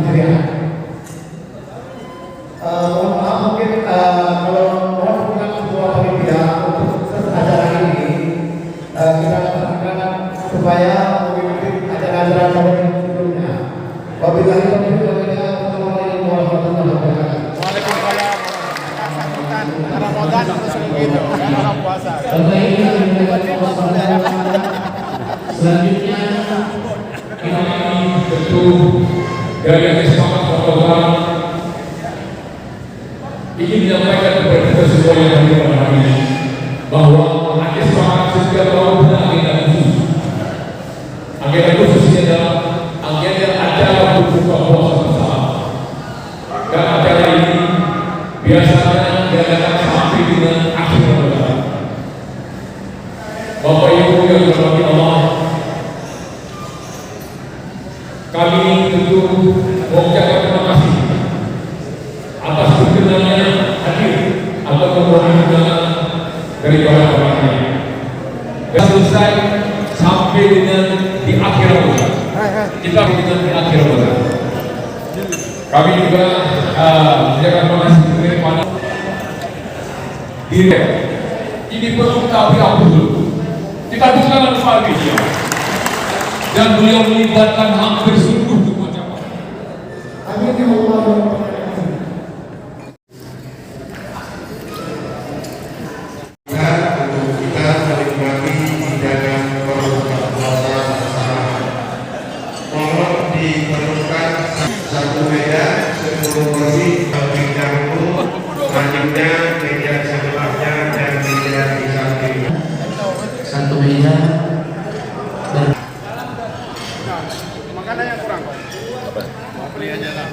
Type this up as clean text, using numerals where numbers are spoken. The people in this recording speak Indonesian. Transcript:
Hijriah. Mohon maaf mungkin kalau mohon dukungan ketua panitia untuk acara ini kita laksanakan supaya mengikuti acara-acara tahun yang sebelumnya. Wabillahi taufiq wal hidayah. Wassalamualaikum warahmatullahi wabarakatuh. Waalaikumsalam. Ramadan terus begitu kan orang puasa. Selanjutnya kami tentu dari kesempatan program ingin menyampaikan kepada kita semua yang hadir pada hari ini bahwa ada semangat setiap tahun punya agenda khusus. Agenda khususnya adalah agenda acara berbuka puasa bersama. Dan acara ini biasanya diadakan sampai dengan akhir Ramadan. Bapak Ibu yang dirahmati Allah, kami tentu mengucapkan terima kasih atas berkenannya hadir atau memenuhi undangan dari para panitia. Dan selesai sampai dengan di akhir Ramadan. Kita dengan di akhir Ramadan. Kami juga mengucapkan terima kasih kepada diri. Ini perlu kami dulu. Kita bukan Pak Media. Dan beliau melibatkan hampir seluruh dunia cabang. Amin ya Allah. Untuk kita menikmati hidangan berbuka puasa bersama. Mohon diperlukan satu meja 10 kursi terlebih dahulu, selanjutnya meja sebelahnya dan meja di samping. Satu meja dan Makanan yang kurang kok. Apa? Mau beli aja lah.